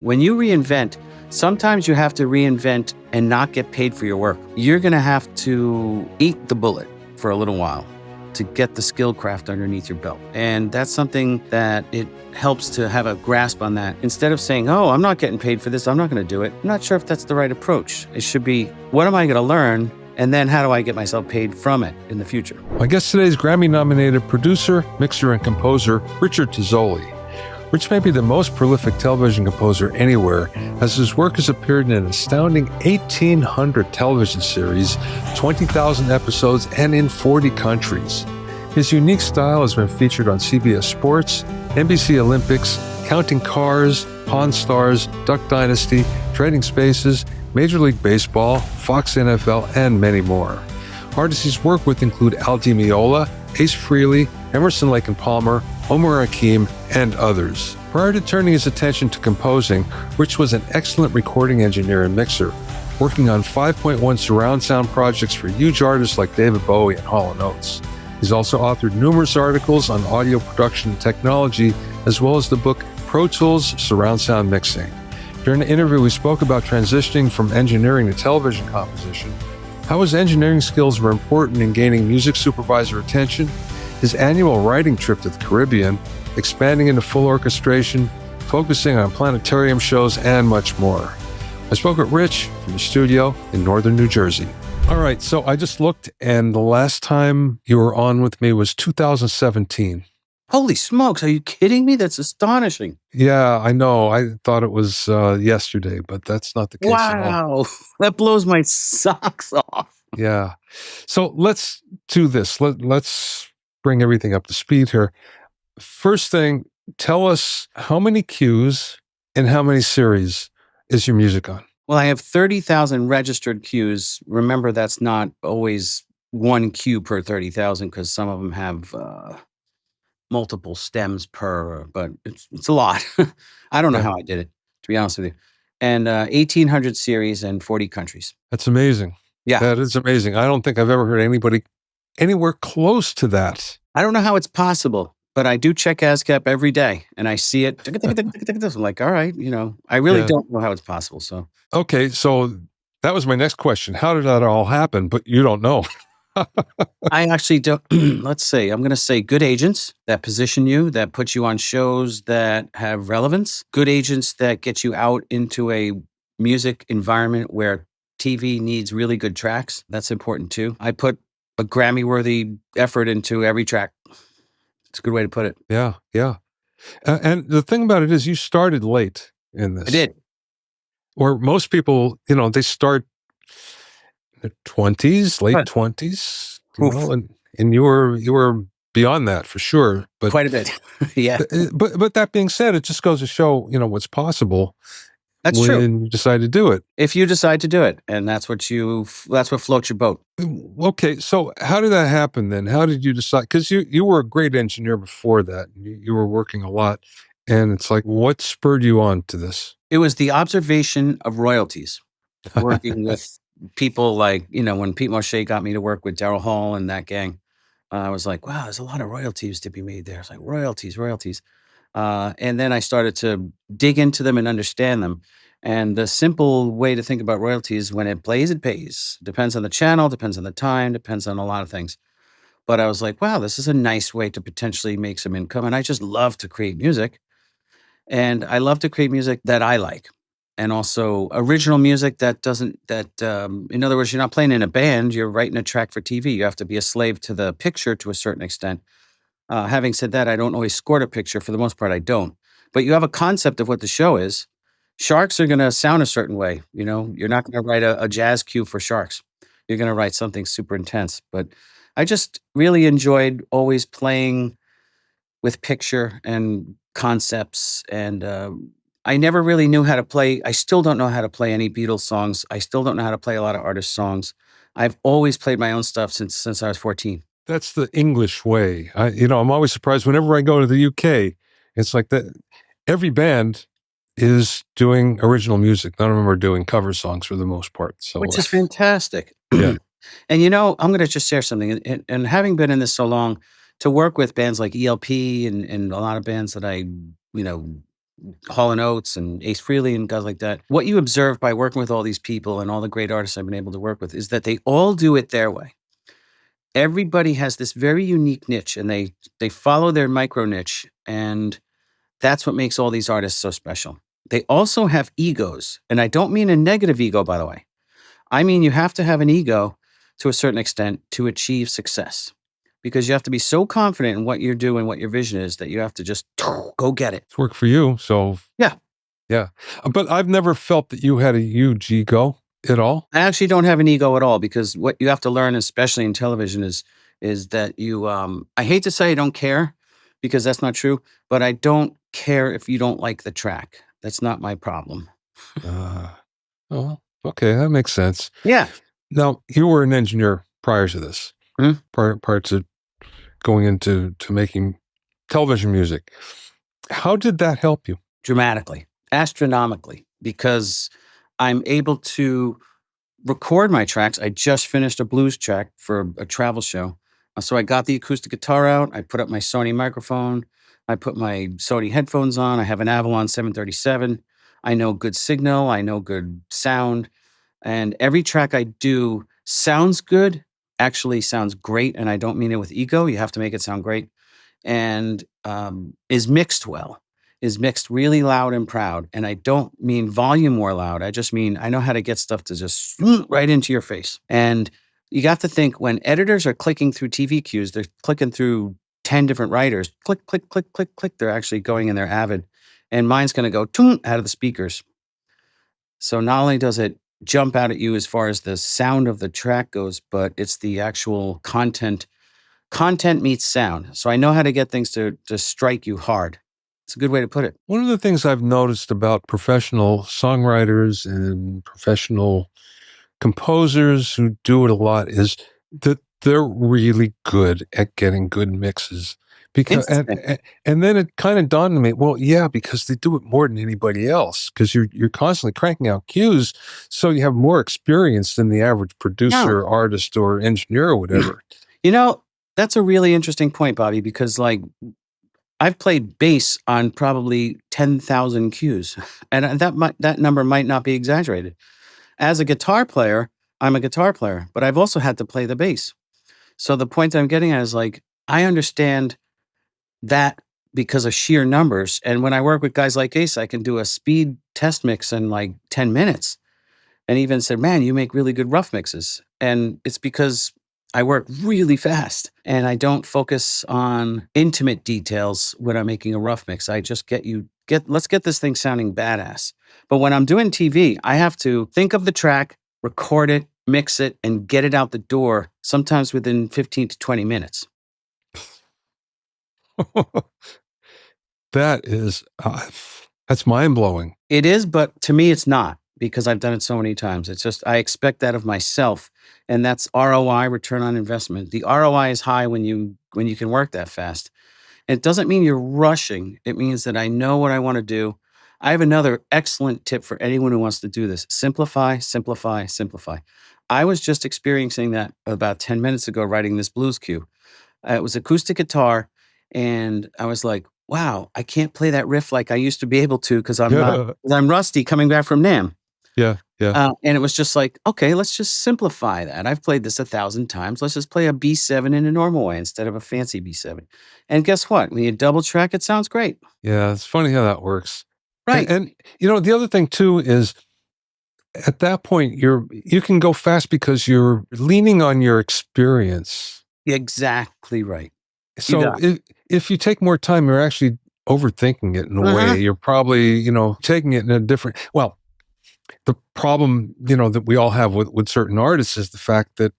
When you reinvent, sometimes you have to reinvent and not get paid for your work. You're going to have to eat the bullet for a little while to get the skill craft underneath your belt. And that's something that it helps to have a grasp on that. Instead of saying, oh, I'm not getting paid for this, I'm not going to do it. I'm not sure if that's the right approach. It should be, what am I going to learn? And then how do I get myself paid from it in the future? My guest today is Grammy-nominated producer, mixer, and composer Richard Tozzoli. Rich may be the most prolific television composer anywhere, as his work has appeared in an astounding 1,800 television series, 20,000 episodes, and in 40 countries. His unique style has been featured on CBS Sports, NBC Olympics, Counting Cars, Pawn Stars, Duck Dynasty, Trading Spaces, Major League Baseball, Fox NFL, and many more. Artists he's worked with include DiMeola, Ace Frehley, Emerson, Lake and Palmer, Omar Hakim, and others. Prior to turning his attention to composing, Rich was an excellent recording engineer and mixer, working on 5.1 surround sound projects for huge artists like David Bowie and Hall & Oates. He's also authored numerous articles on audio production and technology, as well as the book Pro Tools Surround Sound Mixing. During the interview, we spoke about transitioning from engineering to television composition, how his engineering skills were important in gaining music supervisor attention, his annual writing trip to the Caribbean, expanding into full orchestration, focusing on planetarium shows, and much more. I spoke with Rich from the studio in northern New Jersey. All right, so I just looked, and the last time you were on with me was 2017. Holy smokes, are you kidding me? That's astonishing. Yeah, I know. I thought it was yesterday, but that's not the case at all. Wow, that blows my socks off. Yeah. So let's do this. Let's bring everything up to speed here. First thing, tell us how many cues and how many series is your music on? Well, I have 30,000 registered cues. Remember, that's not always one cue per 30,000 because some of them have multiple stems per, but it's a lot. I don't know how I did it, to be honest with you. And 1,800 series and 40 countries. That's amazing. Yeah. That is amazing. I don't think I've ever heard anybody anywhere close to that. I don't know how it's possible, but I do check ASCAP every day and I see it. I'm like, all right, I really don't know how it's possible. So, okay. So that was my next question. How did that all happen? But you don't know. I actually don't. Let's say, I'm going to say good agents that position you, that put you on shows that have relevance, good agents that get you out into a music environment where TV needs really good tracks. That's important too. I put a Grammy-worthy effort into every track. It's a good way to put it. Yeah, yeah. And the thing about it is you started late in this. I did. Or most people, they start in their 20s, late 20s, and you were beyond that for sure. But quite a bit. Yeah. But that being said, it just goes to show, what's possible. That's when true. you decide to do it. If you decide to do it, and that's what floats your boat. Okay, so how did that happen then? How did you decide? Because you were a great engineer before that. You were working a lot, and it's like, what spurred you on to this? It was the observation of royalties. Working with people like, when Pete Moshe got me to work with Daryl Hall and that gang, I was like, wow, there's a lot of royalties to be made there. It's like royalties. And then I started to dig into them and understand them. And the simple way to think about royalties, when it plays, it pays. Depends on the channel, depends on the time, depends on a lot of things. But I was like, wow, this is a nice way to potentially make some income. And I just love to create music. And I love to create music that I like. And also original music that in other words, you're not playing in a band, you're writing a track for TV. You have to be a slave to the picture to a certain extent. Having said that, I don't always score a picture. For the most part, I don't. But you have a concept of what the show is. Sharks are going to sound a certain way. You're not going to write a jazz cue for sharks. You're going to write something super intense. But I just really enjoyed always playing with picture and concepts. And I never really knew how to play. I still don't know how to play any Beatles songs. I still don't know how to play a lot of artist songs. I've always played my own stuff since I was 14. That's the English way. I'm always surprised whenever I go to the UK. It's like that. Every band is doing original music. None of them are doing cover songs for the most part. So, which is fantastic. Yeah. And I'm going to just share something. And having been in this so long, to work with bands like ELP and a lot of bands that I, Hall and Oates and Ace Frehley and guys like that. What you observe by working with all these people and all the great artists I've been able to work with is that they all do it their way. Everybody has this very unique niche, and they follow their micro niche, and that's what makes all these artists so special. They also have egos, and I don't mean a negative ego, by the way. I mean you have to have an ego to a certain extent to achieve success, because you have to be so confident in what you're doing, what your vision is, that you have to just go get it. It's worked for you. So, Yeah. yeah. But I've never felt that you had a huge ego at all. I actually don't have an ego at all, because what you have to learn, especially in television, is that you I hate to say I don't care, because that's not true, but I don't care if you don't like the track. That's not my problem. Oh, okay. That makes sense. Yeah. Now, you were an engineer prior to this, Mhm. prior to going into making television music. How did that help you? Dramatically, astronomically, because I'm able to record my tracks. I just finished a blues track for a travel show. So I got the acoustic guitar out. I put up my Sony microphone. I put my Sony headphones on. I have an Avalon 737. I know good signal. I know good sound. And every track I do sounds good, actually sounds great. And I don't mean it with ego. You have to make it sound great. And is mixed well, is mixed really loud and proud. And I don't mean volume more loud. I just mean I know how to get stuff to just right into your face. And you got to think, when editors are clicking through TV cues, they're clicking through 10 different writers. Click, click, click, click, click. They're actually going in their Avid. And mine's going to go out of the speakers. So not only does it jump out at you as far as the sound of the track goes, but it's the actual content. Content meets sound. So I know how to get things to strike you hard. It's a good way to put it. One of the things I've noticed about professional songwriters and professional composers who do it a lot is that they're really good at getting good mixes. Because Interesting. and then it kind of dawned on me, well, yeah, because they do it more than anybody else. Because you're constantly cranking out cues, so you have more experience than the average producer, artist, or engineer or whatever. You know, that's a really interesting point, Bobby, because like I've played bass on probably 10,000 cues, and that number might not be exaggerated. As a guitar player, I'm a guitar player, but I've also had to play the bass. So the point I'm getting at is like I understand that because of sheer numbers. And when I work with guys like Ace, I can do a speed test mix in like 10 minutes. And even said, man, you make really good rough mixes. And it's because I work really fast and I don't focus on intimate details when I'm making a rough mix. I just let's get this thing sounding badass. But when I'm doing TV, I have to think of the track, record it, mix it, and get it out the door, sometimes within 15 to 20 minutes. That's mind blowing. It is, but to me, it's not, because I've done it so many times. It's just, I expect that of myself, and that's ROI, return on investment. The ROI is high when you can work that fast. And it doesn't mean you're rushing. It means that I know what I want to do. I have another excellent tip for anyone who wants to do this. Simplify, simplify, simplify. I was just experiencing that about 10 minutes ago, writing this blues cue. It was acoustic guitar, and I was like, wow, I can't play that riff like I used to be able to, because I'm rusty coming back from NAMM. Yeah. And it was just like, okay, let's just simplify that. I've played this 1,000 times. Let's just play a B7 in a normal way instead of a fancy B7. And guess what? When you double track, it sounds great. Yeah, it's funny how that works. Right. And the other thing too is at that point you can go fast because you're leaning on your experience. Exactly right. So if you take more time, you're actually overthinking it in a way. You're probably, taking it in a different, well, the problem, that we all have with certain artists is the fact that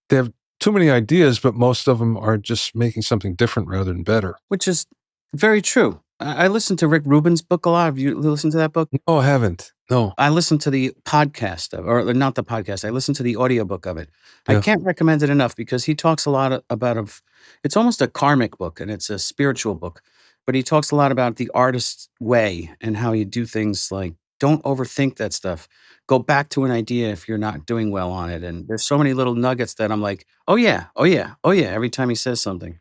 they have too many ideas, but most of them are just making something different rather than better. Which is very true. I listened to Rick Rubin's book a lot. Have you listened to that book? No, I haven't. No. I listened to the podcast, or not the podcast. I listened to the audiobook of it. Yeah. I can't recommend it enough, because he talks a lot about it's almost a karmic book, and it's a spiritual book, but he talks a lot about the artist's way and how you do things. Like, don't overthink that stuff. Go back to an idea if you're not doing well on it. And there's so many little nuggets that I'm like, oh yeah, oh yeah, oh yeah, every time he says something.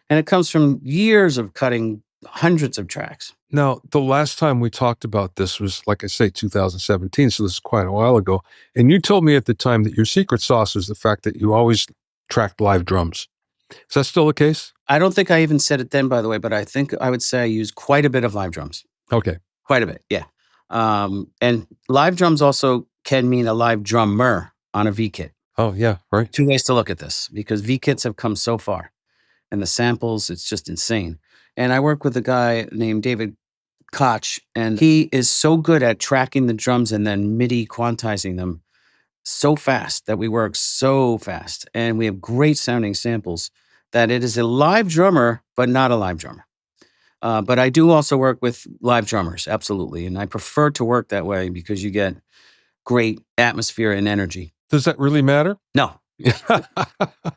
And it comes from years of cutting hundreds of tracks. Now, the last time we talked about this was, like I say, 2017, so this is quite a while ago. And you told me at the time that your secret sauce was the fact that you always tracked live drums. Is that still the case? I don't think I even said it then, by the way, but I think I would say I use quite a bit of live drums. Okay. Quite a bit, yeah. And live drums also can mean a live drummer on a V kit. Oh, yeah, right. Two ways to look at this, because V kits have come so far. And the samples, it's just insane. And I work with a guy named David Koch, and he is so good at tracking the drums and then MIDI quantizing them so fast that we work so fast. And we have great sounding samples that it is a live drummer, but not a live drummer. But I do also work with live drummers, absolutely. And I prefer to work that way because you get great atmosphere and energy. Does that really matter? No.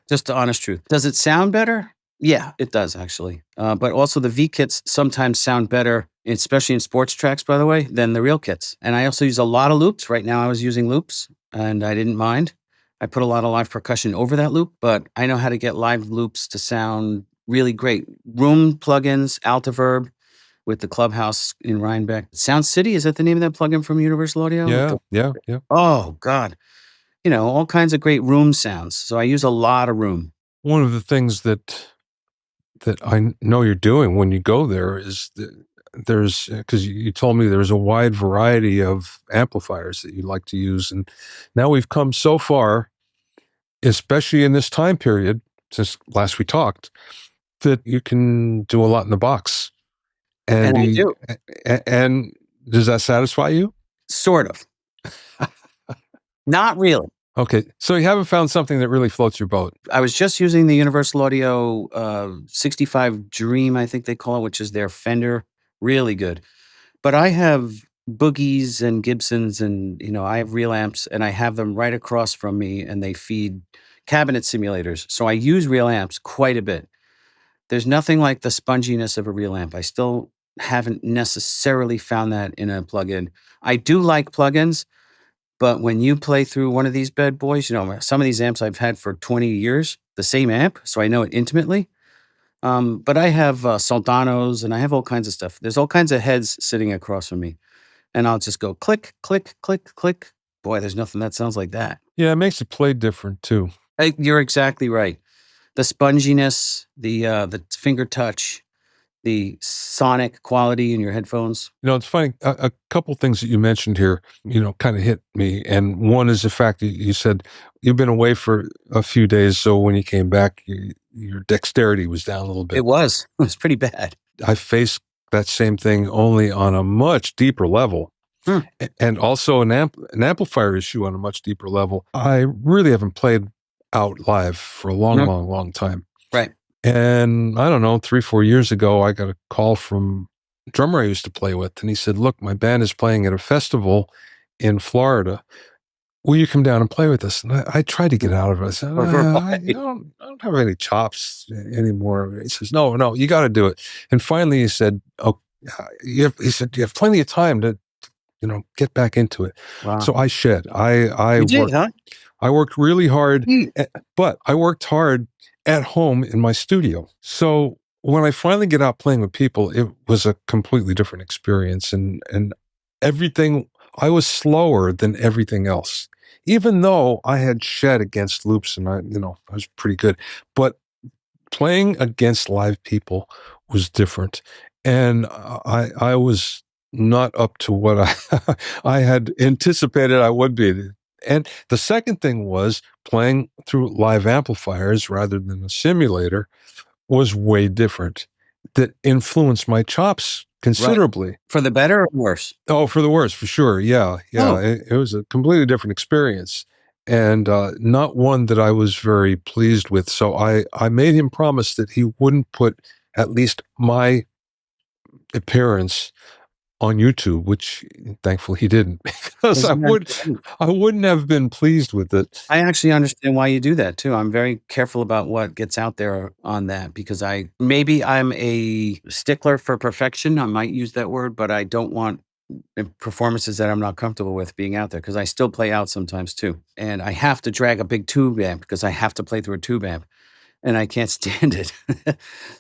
Just the honest truth. Does it sound better? Yeah, it does actually. But also the V kits sometimes sound better, especially in sports tracks, by the way, than the real kits. And I also use a lot of loops. Right now I was using loops and I didn't mind. I put a lot of live percussion over that loop, but I know how to get live loops to sound really great. Room plugins, Altiverb with the Clubhouse in Rhinebeck. Sound City, is that the name of that plugin from Universal Audio? Yeah. Oh, God. All kinds of great room sounds. So I use a lot of room. One of the things that I know you're doing when you go there is there's, because you told me there's a wide variety of amplifiers that you like to use. And now we've come so far, especially in this time period, since last we talked, that you can do a lot in the box. And I do. And does that satisfy you? Sort of. Not really. Okay. So you haven't found something that really floats your boat. I was just using the Universal Audio 65 Dream, I think they call it, which is their Fender. Really good. But I have Boogies and Gibsons and, I have real amps and I have them right across from me and they feed cabinet simulators. So I use real amps quite a bit. There's nothing like the sponginess of a real amp. I still haven't necessarily found that in a plugin. I do like plugins, but when you play through one of these bad boys, some of these amps I've had for 20 years, the same amp, so I know it intimately. But I have Soldanos and I have all kinds of stuff. There's all kinds of heads sitting across from me. And I'll just go click, click, click, click. Boy, there's nothing that sounds like that. Yeah, it makes it play different too. You're exactly right. The sponginess, the finger touch, the sonic quality in your headphones. It's funny. A couple things that you mentioned here, kind of hit me. And one is the fact that you said you've been away for a few days. So when you came back, your dexterity was down a little bit. It was pretty bad. I faced that same thing only on a much deeper level. And also an amplifier issue on a much deeper level. I really haven't played out live for a long time. Right. And I don't know, 3-4 years ago, I got a call from a drummer I used to play with. And he said, look, my band is playing at a festival in Florida. Will you come down and play with us? And I tried to get out of it. I said, I don't have any chops anymore. He says, no, you got to do it. And finally he said, you have plenty of time to, get back into it. Wow. So I shed. I worked really hard, but I worked hard at home in my studio. So when I finally get out playing with people, it was a completely different experience. And everything, I was slower than everything else, even though I had shed against loops and I was pretty good. But playing against live people was different. And I was not up to what I had anticipated I would be. And the second thing was playing through live amplifiers rather than a simulator was way different. That influenced my chops considerably. Right. For the better or worse? Oh, for the worse, for sure. Yeah. Oh. It was a completely different experience and not one that I was very pleased with. So I made him promise that he wouldn't put at least my appearance on YouTube, which thankfully he didn't, because I wouldn't have been pleased with it. I actually understand why you do that too. I'm very careful about what gets out there on that because maybe I'm a stickler for perfection. I might use that word, but I don't want performances that I'm not comfortable with being out there because I still play out sometimes too. And I have to drag a big tube amp because I have to play through a tube amp and I can't stand it.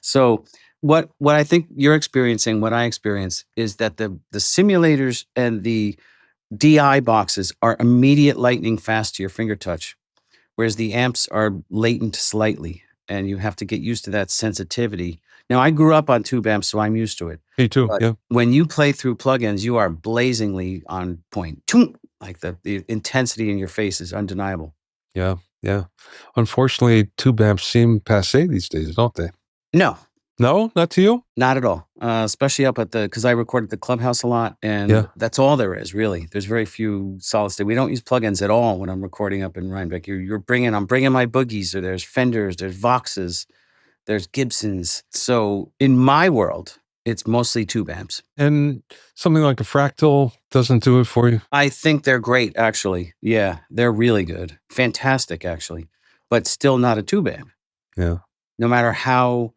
So What I think you're experiencing, what I experience, is that the simulators and the DI boxes are immediate lightning fast to your finger touch, whereas the amps are latent slightly, and you have to get used to that sensitivity. Now, I grew up on tube amps, so I'm used to it. Me too. But Yeah. when you play through plugins, you are blazingly on point. Toom! Like the intensity in your face is undeniable. Yeah. Yeah. Unfortunately, tube amps seem passé these days, don't they? No, No, not to you? not at all. Especially up at because I record at the clubhouse a lot, and Yeah. that's all there is, really. There's very few solid state. We don't use plugins at all when I'm recording up in Rhinebeck. I'm bringing my boogies, or there's Fenders, there's Voxes, there's Gibsons. So in my world, it's mostly tube amps. And something like a fractal doesn't do it for you? I think they're great, actually. Yeah, they're really good. Fantastic, actually. But still not a tube amp. Yeah. No matter how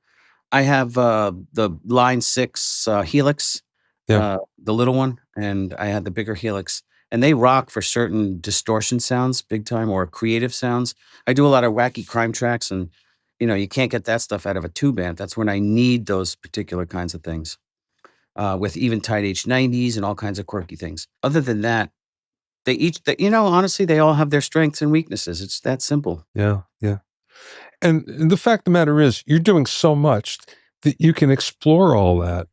I have the Line 6 Helix, Yeah. the little one, and I had the bigger Helix. And they rock for certain distortion sounds big time, or creative sounds. I do a lot of wacky crime tracks, and you can't get that stuff out of a tube amp. That's when I need those particular kinds of things. With Eventide H90s and all kinds of quirky things. Other than that, honestly, they all have their strengths and weaknesses. It's that simple. Yeah. Yeah. And the fact of the matter is, you're doing so much that you can explore all that.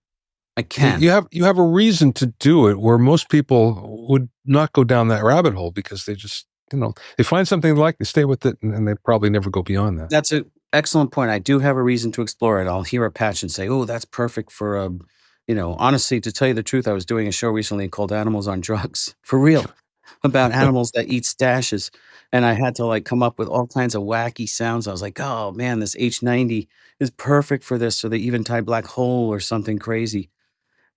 I can. You have a reason to do it, where most people would not go down that rabbit hole because they just, they find something they like, they stay with it, and they probably never go beyond that. That's an excellent point. I do have a reason to explore it. I'll hear a patch and say, "Oh, that's perfect for a." Honestly, to tell you the truth, I was doing a show recently called "Animals on Drugs" for real, about animals that eat stashes, and I had to come up with all kinds of wacky sounds. I was like, "Oh man, this H90 is perfect for this," or the Eventide Black Hole, or something crazy.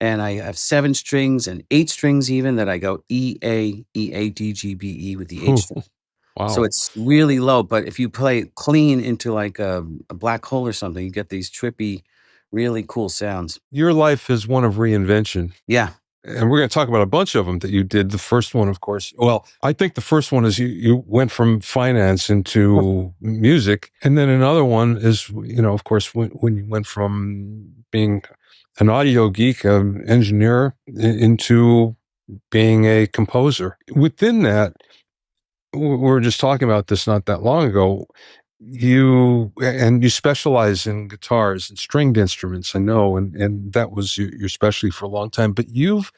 And I have 7 strings and 8 strings even that I go E-A-D-G-B-E with the H string. So Wow. it's really low, but if you play it clean into a black hole or something, you get these trippy, really cool sounds. Your life is one of reinvention. Yeah. And we're going to talk about a bunch of them that you did. The first one, of course, well, I think the first one is you went from finance into music. And then another one is, of course, when you went from being an audio geek, an engineer, into being a composer. Within that, we were just talking about this not that long ago. You specialize in guitars and stringed instruments, I know, and that was your specialty for a long time. But you've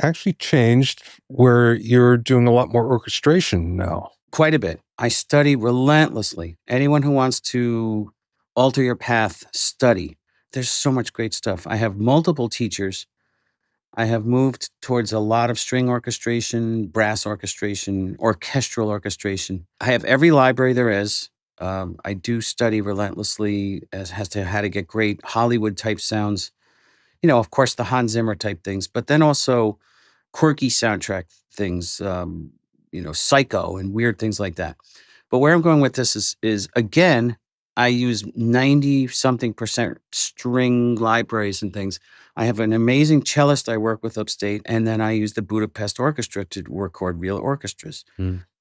actually changed, where you're doing a lot more orchestration now. Quite a bit. I study relentlessly. Anyone who wants to alter your path, study. There's so much great stuff. I have multiple teachers. I have moved towards a lot of string orchestration, brass orchestration, orchestral orchestration. I have every library there is. I do study relentlessly as to how to get great Hollywood type sounds. Of course, the Hans Zimmer type things, but then also quirky soundtrack things, Psycho and weird things like that. But where I'm going with this is again, I use 90-something% string libraries and things. I have an amazing cellist I work with upstate, and then I use the Budapest Orchestra to record real orchestras.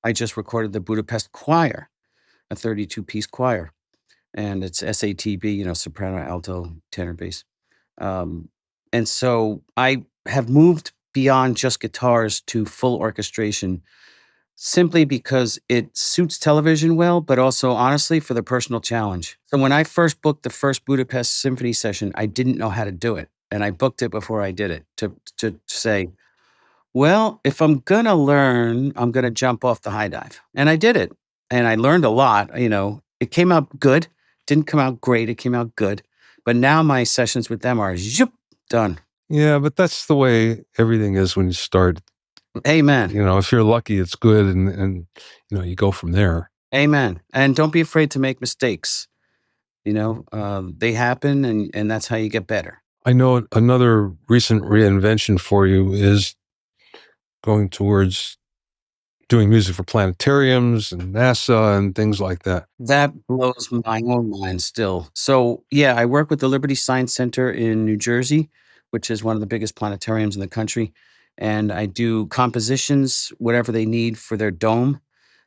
I just recorded the Budapest Choir, a 32-piece choir, and it's SATB, soprano, alto, tenor, bass. And so I have moved beyond just guitars to full orchestration, simply because it suits television well, but also honestly for the personal challenge. So when I first booked the first Budapest Symphony session, I didn't know how to do it. And I booked it before I did it to say, well, if I'm going to learn, I'm going to jump off the high dive. And I did it. And I learned a lot. It came out good. Didn't come out great. It came out good. But now my sessions with them are zip, done. Yeah, but that's the way everything is when you start. Amen. If you're lucky, it's good, and you go from there. Amen. And don't be afraid to make mistakes. They happen, and that's how you get better. I know another recent reinvention for you is going towards doing music for planetariums and NASA and things like that. That blows my own mind still. So, yeah, I work with the Liberty Science Center in New Jersey, which is one of the biggest planetariums in the country. And I do compositions, whatever they need for their dome.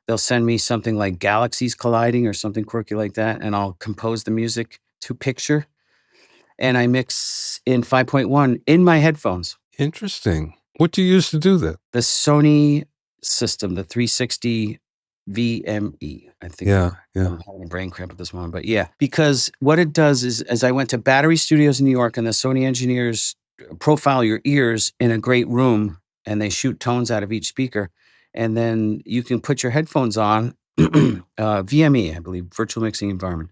They'll send me something like galaxies colliding or something quirky like that, and I'll compose the music to picture. and I mix in 5.1 in my headphones. Interesting. What do you use to do that? The Sony system, the 360 VME, I think. Yeah. I'm having a brain cramp at this moment, but yeah, because what it does is, as I went to Battery Studios in New York, and the Sony engineers profile your ears in a great room, and they shoot tones out of each speaker, and then you can put your headphones on, VME, I believe, virtual mixing environment.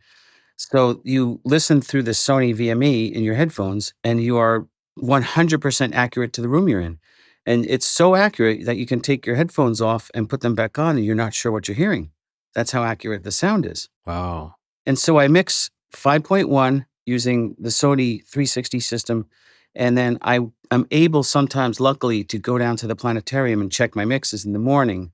So you listen through the Sony VME in your headphones, and you are 100% accurate to the room you're in. And it's so accurate that you can take your headphones off and put them back on, and you're not sure what you're hearing. That's how accurate the sound is. Wow. And so I mix 5.1 using the Sony 360 system. And then I'm able sometimes, luckily, to go down to the planetarium and check my mixes in the morning.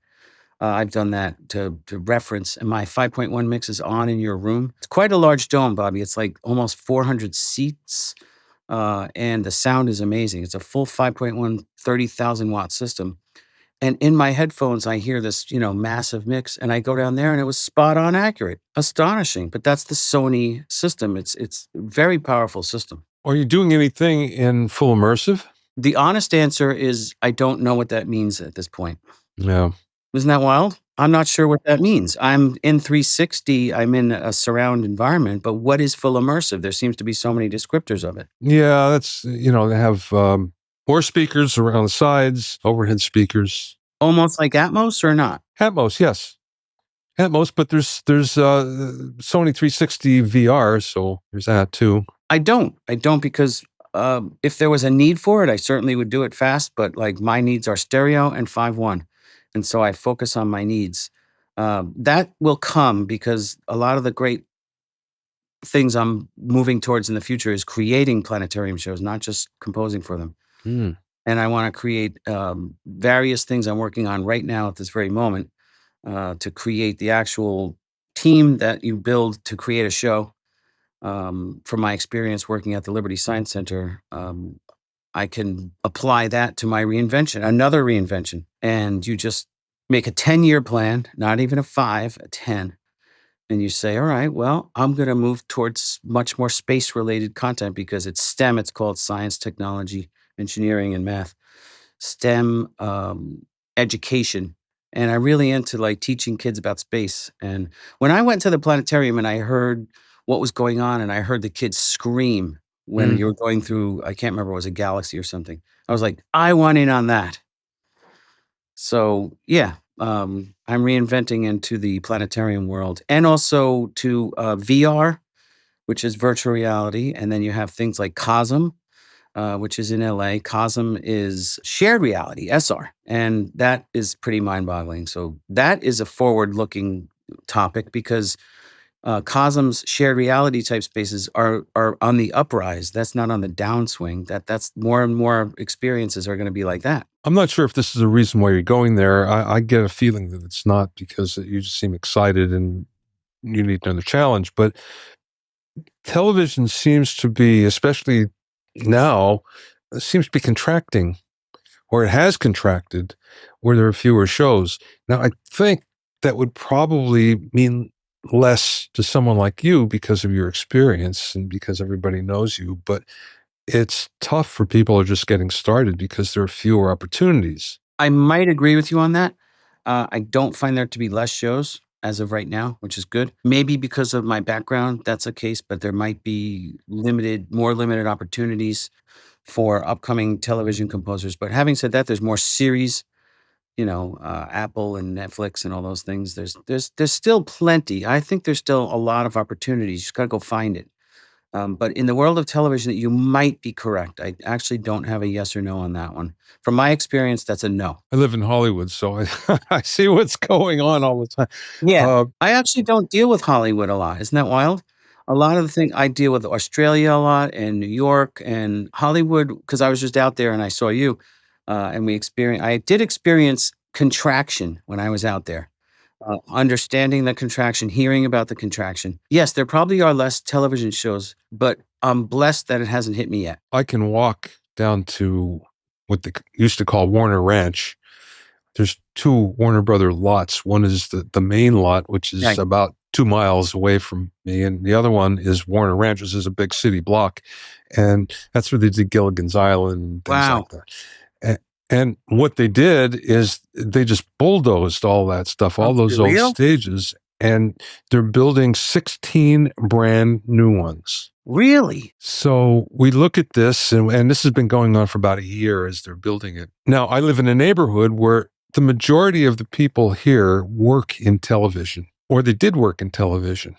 I've done that to reference, and my 5.1 mix is on in your room. It's quite a large dome, Bobby. It's like almost 400 seats, and the sound is amazing. It's a full 5.1, 30,000 watt system. And in my headphones, I hear this, massive mix, and I go down there, and it was spot on accurate. Astonishing. But that's the Sony system. It's a very powerful system. Are you doing anything in full immersive? The honest answer is I don't know what that means at this point. No. Isn't that wild? I'm not sure what that means. I'm in 360. I'm in a surround environment, but what is full immersive? There seems to be so many descriptors of it. Yeah, that's, they have more speakers around the sides, overhead speakers. Almost like Atmos or not? Atmos, yes. Atmos, but there's Sony 360 VR, so there's that too. I don't because if there was a need for it, I certainly would do it fast, but like my needs are stereo and 5.1. And so I focus on my needs. That will come because a lot of the great things I'm moving towards in the future is creating planetarium shows, not just composing for them. Mm. And I want to create various things I'm working on right now at this very moment to create the actual team that you build to create a show. From my experience working at the Liberty Science Center, I can apply that to my reinvention, another reinvention. And you just make a 10-year plan, not even a 5, a 10. And you say, all right, well, I'm going to move towards much more space-related content because it's STEM. It's called science, technology, engineering, and math. STEM education. And I'm really into like teaching kids about space. And when I went to the planetarium and I heard what was going on, and I heard the kids scream when you were going through, I can't remember, it was a galaxy or something. I was like, I want in on that. So yeah, I'm reinventing into the planetarium world, and also to VR, which is virtual reality. And then you have things like COSM, which is in LA. COSM is shared reality, SR, and that is pretty mind-boggling. So that is a forward-looking topic because COSM's shared reality type spaces are on the uprise. That's not on the downswing. That's more and more experiences are going to be like that. I'm not sure if this is a reason why you're going there. I get a feeling that it's not, because you just seem excited and you need another challenge. But television seems to be, especially now, seems to be contracting, or it has contracted, where there are fewer shows. Now, I think that would probably mean less to someone like you because of your experience and because everybody knows you, but it's tough for people who are just getting started because there are fewer opportunities. I might agree with you on that. I don't find there to be less shows as of right now, which is good. Maybe because of my background, that's the case, but there might be more limited opportunities for upcoming television composers. But having said that, there's more series, Apple and Netflix and all those things. There's still plenty. I think there's still a lot of opportunities. You just got to go find it. But in the world of television, you might be correct. I actually don't have a yes or no on that one. From my experience, that's a no. I live in Hollywood, so I see what's going on all the time. Yeah, I actually don't deal with Hollywood a lot. Isn't that wild? A lot of the things I deal with Australia a lot, and New York and Hollywood, because I was just out there and I saw you, and I did experience contraction when I was out there. Understanding the contraction, hearing about the contraction. Yes, there probably are less television shows, but I'm blessed that it hasn't hit me yet. I can walk down to what they used to call Warner Ranch. There's two Warner Brother lots. One is the main lot, which is about 2 miles away from me, and the other one is Warner Ranch, which is a big city block, and that's where they did Gilligan's Island and things Wow. like that. And what they did is they just bulldozed all that stuff, all those For old real? stages, and they're building 16 brand new ones. Really? So we look at this, and this has been going on for about a year as they're building it. Now, I live in a neighborhood where the majority of the people here work in television, or they did work in television.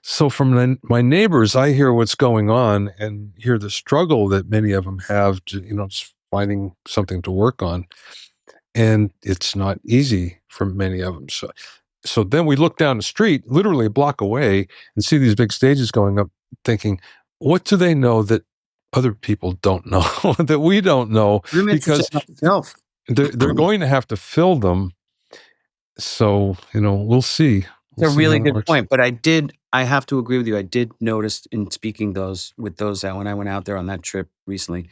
So from my neighbors, I hear what's going on and hear the struggle that many of them have to, just finding something to work on. And it's not easy for many of them. So then we look down the street, literally a block away, and see these big stages going up, thinking, what do they know that other people don't know, that we don't know? Because they're going to have to fill them. So, we'll see. It's a really good point, but I have to agree with you. I did notice in speaking with those out when I went out there on that trip recently,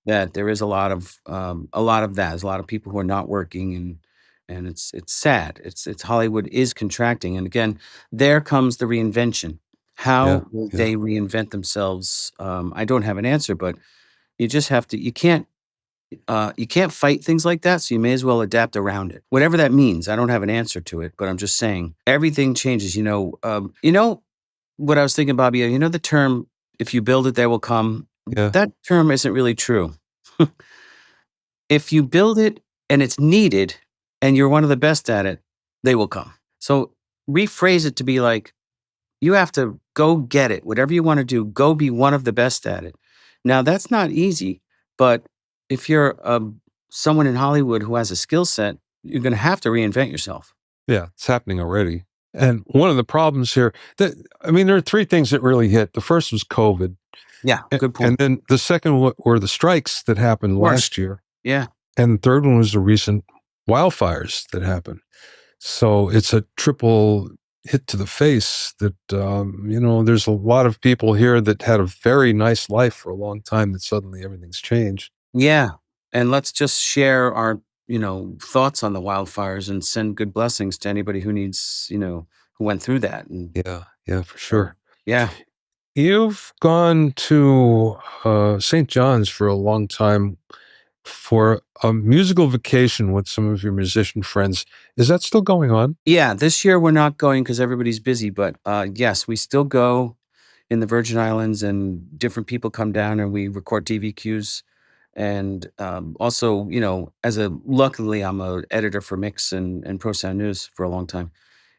that there is a lot of that. There's a lot of people who are not working, and it's sad. It's Hollywood is contracting, and again, there comes the reinvention. How will they reinvent themselves? I don't have an answer, but you just have to. You can't fight things like that, so you may as well adapt around it. Whatever that means, I don't have an answer to it, but I'm just saying everything changes. What I was thinking, Bobby. The term "if you build it, they will come." Yeah. That term isn't really true. If you build it and it's needed, and you're one of the best at it, they will come. So rephrase it to be like, you have to go get it. Whatever you want to do, go be one of the best at it. Now, that's not easy, but if you're someone in Hollywood who has a skill set, you're going to have to reinvent yourself. Yeah, it's happening already. And one of the problems here, there are three things that really hit. The first was COVID. Yeah, good point. And then the second were the strikes that happened last year. Yeah. And the third one was the recent wildfires that happened. So it's a triple hit to the face that, there's a lot of people here that had a very nice life for a long time that suddenly everything's changed. Yeah. And let's just share our, thoughts on the wildfires and send good blessings to anybody who needs, who went through that. And Yeah, for sure. Yeah. You've gone to St. John's for a long time for a musical vacation with some of your musician friends. Is that still going on? Yeah, this year we're not going because everybody's busy, but yes, we still go in the Virgin Islands, and different people come down and we record DVQs. And also, luckily I'm an editor for Mix and Pro Sound News for a long time.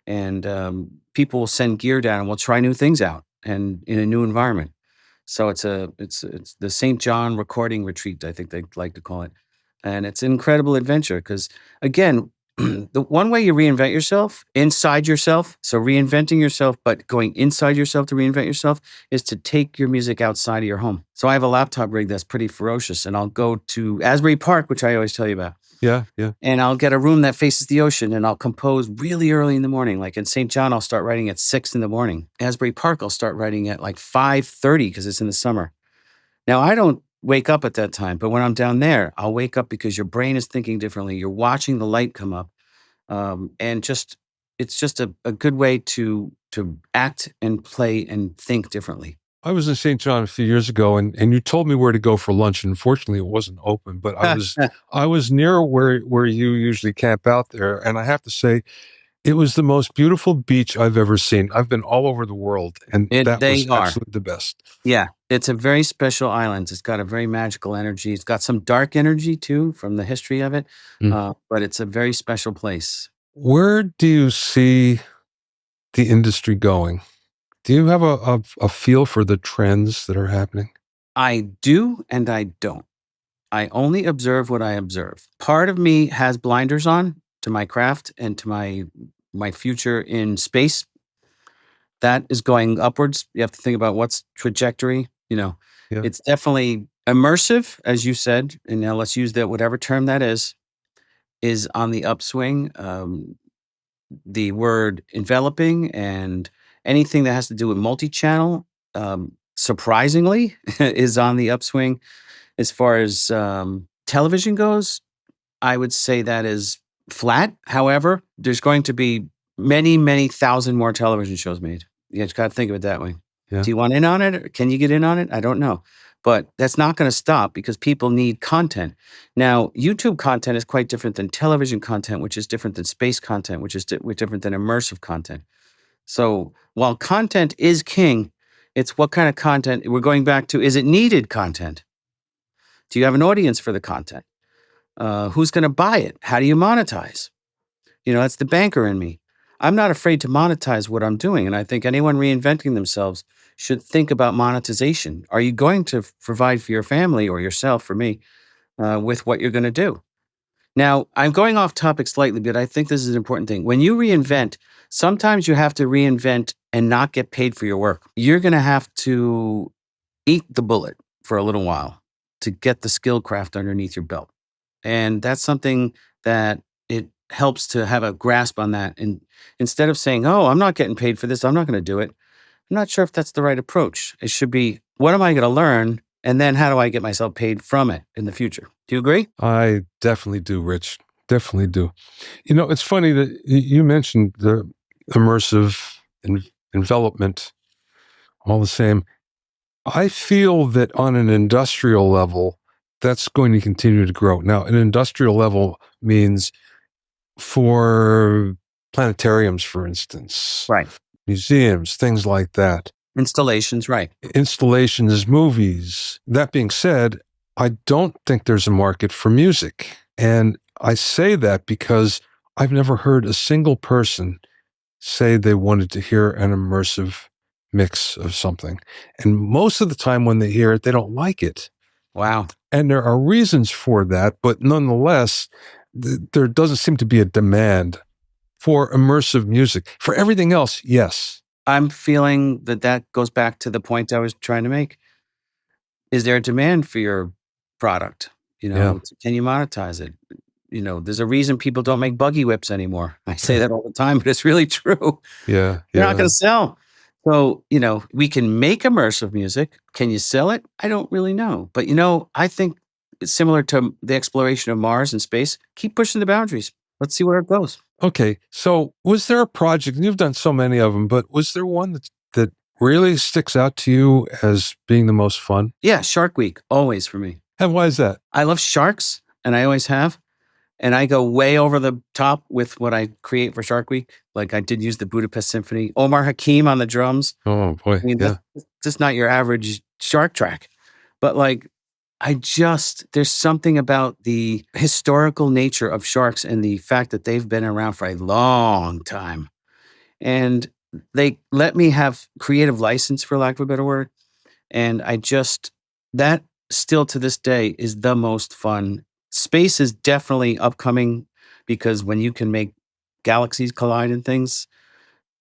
And people will send gear down and we'll try new things out and in a new environment. So it's the St. John recording retreat, I think they like to call it. And it's an incredible adventure because, again, the one way you reinvent yourself inside yourself, so reinventing yourself, but going inside yourself to reinvent yourself, is to take your music outside of your home. So I have a laptop rig that's pretty ferocious, and I'll go to Asbury Park, which I always tell you about. Yeah. And I'll get a room that faces the ocean, and I'll compose really early in the morning. Like in St. John, I'll start writing at 6 in the morning. Asbury Park, I'll start writing at like 5:30 because it's in the summer. Now, I don't wake up at that time, but when I'm down there, I'll wake up because your brain is thinking differently. You're watching the light come up, and it's just a good way to act and play and think differently. I was in St. John a few years ago, and you told me where to go for lunch. And unfortunately, it wasn't open, but I was near where you usually camp out there, and I have to say, it was the most beautiful beach I've ever seen. I've been all over the world, and that was absolutely the best. Yeah, it's a very special island. It's got a very magical energy. It's got some dark energy too from the history of it, but it's a very special place. Where do you see the industry going? Do you have a feel for the trends that are happening? I do and I don't. I only observe what I observe. Part of me has blinders on to my craft and to my future in space. That is going upwards. You have to think about what's trajectory. It's definitely immersive, as you said, and now let's use that, whatever term that is on the upswing. The word enveloping and anything that has to do with multi-channel, surprisingly, is on the upswing. As far as television goes, I would say that is flat. However, there's going to be many, many thousand more television shows made. You just got to think of it that way. Yeah. Do you want in on it? Or can you get in on it? I don't know. But that's not going to stop because people need content. Now, YouTube content is quite different than television content, which is different than space content, which is different than immersive content. So while content is king, it's what kind of content we're going back to. Is it needed content? Do you have an audience for the content? Who's going to buy it? How do you monetize? That's the banker in me. I'm not afraid to monetize what I'm doing. And I think anyone reinventing themselves should think about monetization. Are you going to provide for your family or yourself, for me, with what you're going to do? Now, I'm going off topic slightly, but I think this is an important thing. When you reinvent, sometimes you have to reinvent and not get paid for your work. You're going to have to eat the bullet for a little while to get the skill craft underneath your belt. And that's something that it helps to have a grasp on that. And instead of saying, oh, I'm not getting paid for this, I'm not going to do it. I'm not sure if that's the right approach. It should be, what am I going to learn? And then how do I get myself paid from it in the future? Do you agree? I definitely do, Rich. Definitely do. It's funny that you mentioned the immersive envelopment, all the same. I feel that on an industrial level, that's going to continue to grow. Now, an industrial level means for planetariums, for instance, Right. museums, things like that. Installations, right. Installations, movies. That being said, I don't think there's a market for music. And I say that because I've never heard a single person say they wanted to hear an immersive mix of something. And most of the time when they hear it, they don't like it. Wow. And there are reasons for that, but nonetheless, there doesn't seem to be a demand for immersive music. For everything else, yes. I'm feeling that goes back to the point I was trying to make. Is there a demand for your product? Yeah. Can you monetize it? There's a reason people don't make buggy whips anymore. I say that all the time, but it's really true. Yeah. They're not going to sell. So, we can make immersive music. Can you sell it? I don't really know. But, I think it's similar to the exploration of Mars and space. Keep pushing the boundaries. Let's see where it goes. Okay. So was there a project, and you've done so many of them, but was there one that really sticks out to you as being the most fun? Yeah. Shark Week, always for me. And why is that? I love sharks, and I always have. And I go way over the top with what I create for Shark Week. Like I did use the Budapest Symphony, Omar Hakim on the drums. Oh boy. That's just not your average shark track. But there's something about the historical nature of sharks and the fact that they've been around for a long time. And they let me have creative license, for lack of a better word. And that still to this day is the most fun. Space is definitely upcoming because when you can make galaxies collide and things,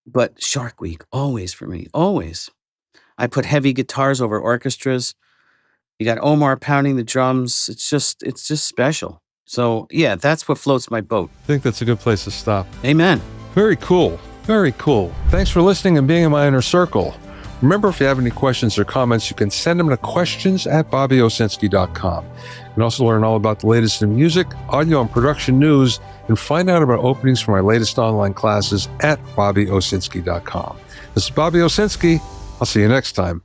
but Shark Week, always for me, always. I put heavy guitars over orchestras. You got Omar pounding the drums. It's just special. So yeah, that's what floats my boat. I think that's a good place to stop. Amen. Very cool. Very cool. Thanks for listening and being in my inner circle. Remember, if you have any questions or comments, you can send them to questions@bobbyowsinski.com. You can also learn all about the latest in music, audio, and production news, and find out about openings for my latest online classes at bobbyowsinski.com. This is Bobby Owsinski. I'll see you next time.